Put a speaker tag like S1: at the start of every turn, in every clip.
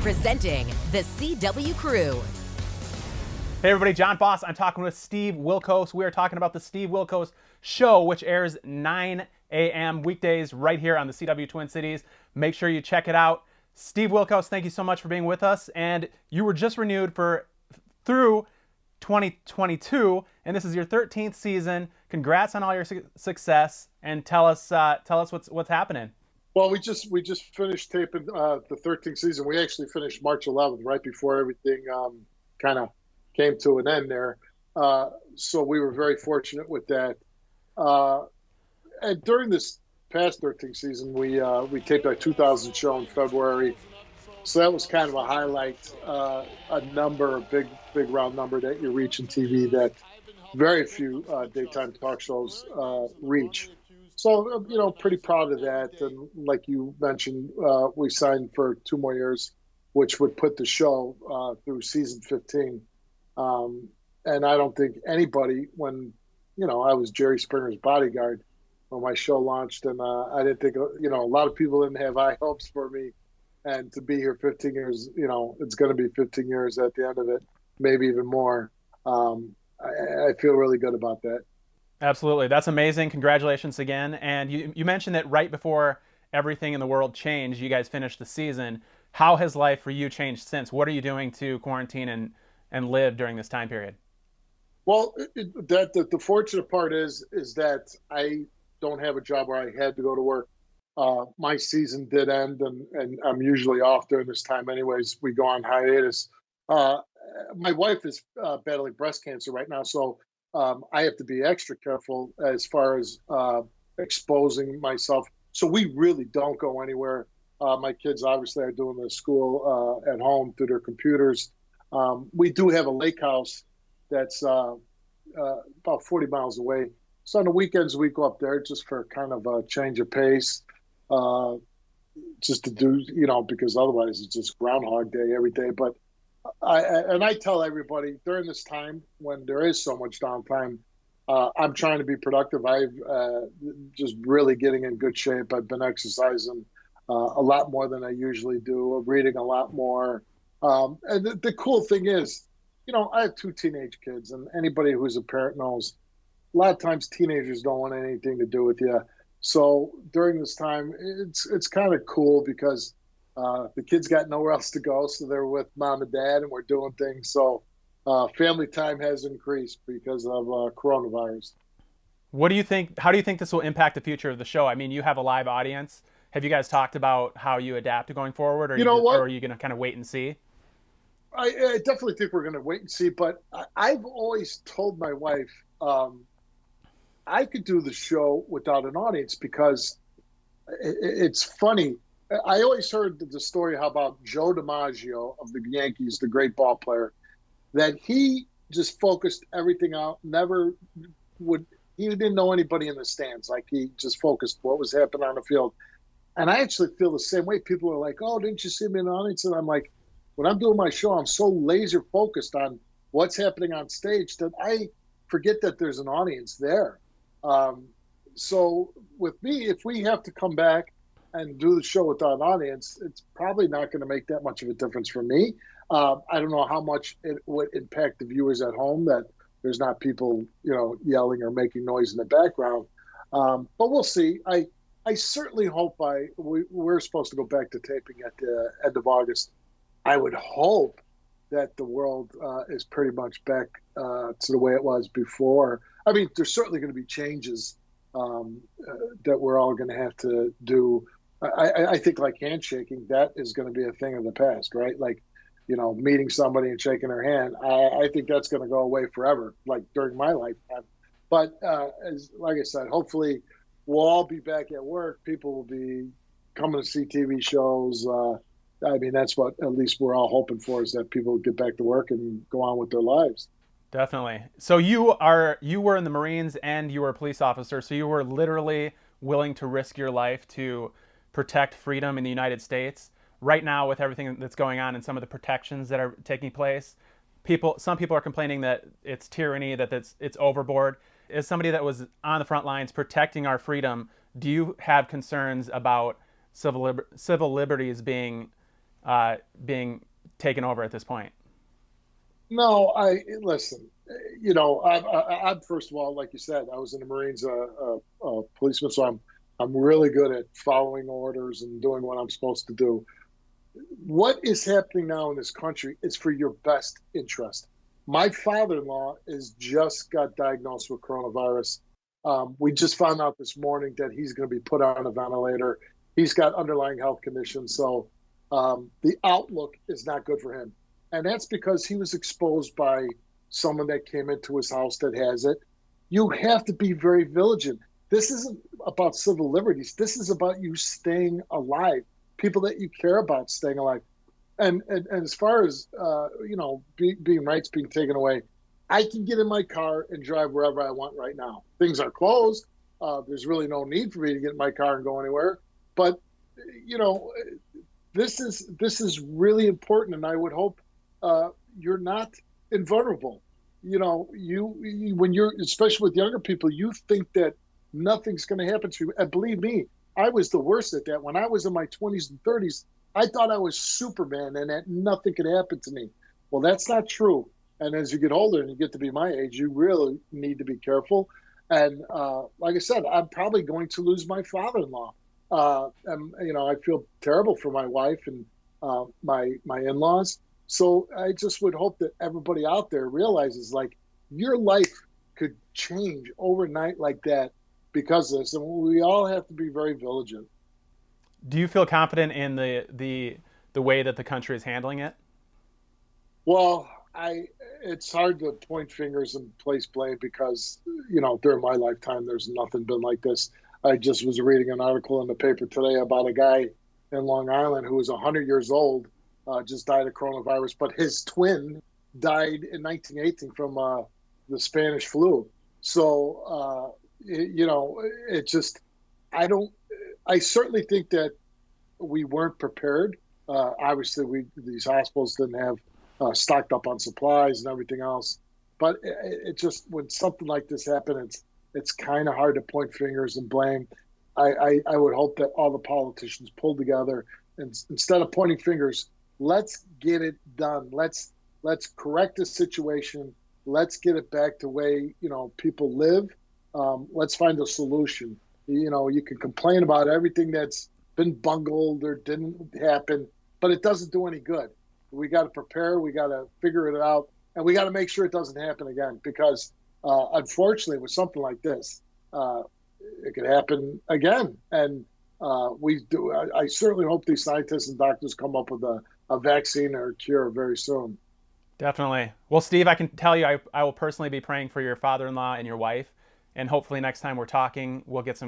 S1: Presenting the CW Crew.
S2: Hey everybody, John Foss. I'm talking with Steve Wilkos. We are talking about the Steve Wilkos Show, which airs 9 a.m. weekdays right here on the CW Twin Cities. Make sure you check it out. Steve Wilkos, thank you so much for being with us. And you were just renewed through 2022, and this is your 13th season. Congrats on all your success, and tell us what's happening.
S3: Well, we just finished taping the 13th season. We actually finished March 11th, right before everything kind of came to an end there. So we were very fortunate with that. And during this past 13th season, we taped our 2000 show in February. So that was kind of a highlight, a big round number that you reach in TV that very few daytime talk shows reach. So, pretty proud of that. And like you mentioned, we signed for 2 more years, which would put the show through season 15. And I don't think anybody, when, I was Jerry Springer's bodyguard when my show launched, and I didn't think, a lot of people didn't have high hopes for me. And to be here 15 years, it's going to be 15 years at the end of it, maybe even more. I feel really good about that.
S2: Absolutely. That's amazing. Congratulations again. And you mentioned that right before everything in the world changed, you guys finished the season. How has life for you changed since? What are you doing to quarantine and live during this time period?
S3: Well, the fortunate part is that I don't have a job where I had to go to work. My season did end, and I'm usually off during this time anyways. We go on hiatus. My wife is battling breast cancer right now, so I have to be extra careful as far as exposing myself. So we really don't go anywhere. My kids obviously are doing their school at home through their computers. We do have a lake house that's about 40 miles away. So on the weekends, we go up there just for kind of a change of pace, just to do, because otherwise it's just Groundhog Day every day. But I tell everybody during this time when there is so much downtime, I'm trying to be productive. I've just really getting in good shape. I've been exercising a lot more than I usually do, reading a lot more. And the cool thing is, I have 2 teenage kids, and anybody who's a parent knows a lot of times teenagers don't want anything to do with you. So during this time, it's kind of cool because the kids got nowhere else to go, so they're with mom and dad, and we're doing things. So family time has increased because of coronavirus.
S2: What do you think? How do you think this will impact the future of the show? I mean, you have a live audience. Have you guys talked about how you adapt to going forward, or or are you going to kind of wait and see?
S3: I definitely think we're going to wait and see, but I've always told my wife I could do the show without an audience because it's funny. I always heard the story how about Joe DiMaggio of the Yankees, the great ball player, that he just focused everything out, he didn't know anybody in the stands. Like he just focused what was happening on the field. And I actually feel the same way. People are like, oh, didn't you see me in the audience? And I'm like, when I'm doing my show, I'm so laser focused on what's happening on stage that I forget that there's an audience there. So with me, if we have to come back and do the show without an audience, it's probably not going to make that much of a difference for me. I don't know how much it would impact the viewers at home that there's not people, yelling or making noise in the background. But we'll see. I certainly hope we're supposed to go back to taping at the end of August. I would hope that the world is pretty much back to the way it was before. I mean, there's certainly going to be changes that we're all going to have to do. I think like handshaking, that is going to be a thing of the past, right? Like, meeting somebody and shaking their hand. I think that's going to go away forever, like during my lifetime. But like I said, hopefully we'll all be back at work. People will be coming to see TV shows. I mean, that's what at least we're all hoping for, is that people get back to work and go on with their lives.
S2: Definitely. So you were in the Marines and you were a police officer, so you were literally willing to risk your life to protect freedom in the United States. Right now, with everything that's going on and some of the protections that are taking place, some people are complaining that it's tyranny, that it's overboard. As somebody that was on the front lines protecting our freedom, do you have concerns about civil liberties being being taken over at this point?
S3: No, listen. I'm first of all, like you said, I was in the Marines, a policeman, so I'm really good at following orders and doing what I'm supposed to do. What is happening now in this country is for your best interest. My father-in-law is just got diagnosed with coronavirus. We just found out this morning that he's going to be put on a ventilator. He's got underlying health conditions, so the outlook is not good for him. And that's because he was exposed by someone that came into his house that has it. You have to be very vigilant. This isn't about civil liberties. This is about you staying alive, people that you care about staying alive. And as far as, being rights being taken away, I can get in my car and drive wherever I want right now. Things are closed. There's really no need for me to get in my car and go anywhere. But, this is really important, and I would hope you're not invulnerable. When you're, especially with younger people, you think that nothing's going to happen to you. And believe me, I was the worst at that. When I was in my 20s and 30s, I thought I was Superman and that nothing could happen to me. Well, that's not true. And as you get older and you get to be my age, you really need to be careful. And like I said, I'm probably going to lose my father-in-law. And I feel terrible for my wife and my in-laws. So I just would hope that everybody out there realizes, like, your life could change overnight like that because of this, and we all have to be very vigilant.
S2: Do you feel confident in the way that the country is handling it?
S3: Well, it's hard to point fingers and place blame because, during my lifetime, there's nothing been like this. I just was reading an article in the paper today about a guy in Long Island who was 100 years old, just died of coronavirus, but his twin died in 1918 from the Spanish flu. So, I certainly think that we weren't prepared. Obviously, these hospitals didn't have stocked up on supplies and everything else. But it just, when something like this happens, it's kind of hard to point fingers and blame. I would hope that all the politicians pull together and instead of pointing fingers, let's get it done. Let's correct the situation. Let's get it back to the way, people live. Let's find a solution. You can complain about everything that's been bungled or didn't happen, but it doesn't do any good. We got to prepare. We got to figure it out, and we got to make sure it doesn't happen again. Because unfortunately, with something like this, it could happen again. And I certainly hope these scientists and doctors come up with a vaccine or a cure very soon.
S2: Definitely. Well, Steve, I can tell you, I will personally be praying for your father-in-law and your wife, and hopefully next time we're talking, we'll get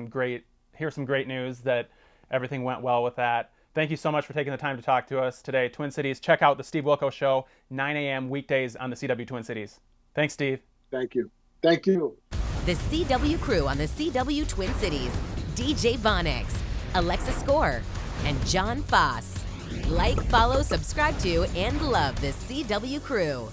S2: hear some great news that everything went well with that. Thank you so much for taking the time to talk to us today. Twin Cities, check out the Steve Wilkos Show, 9 a.m. weekdays on the CW Twin Cities. Thanks, Steve.
S3: Thank you. Thank you.
S1: The CW crew on the CW Twin Cities, DJ Vonix, Alexa Score, and John Foss. Like, follow, subscribe to, and love the CW crew.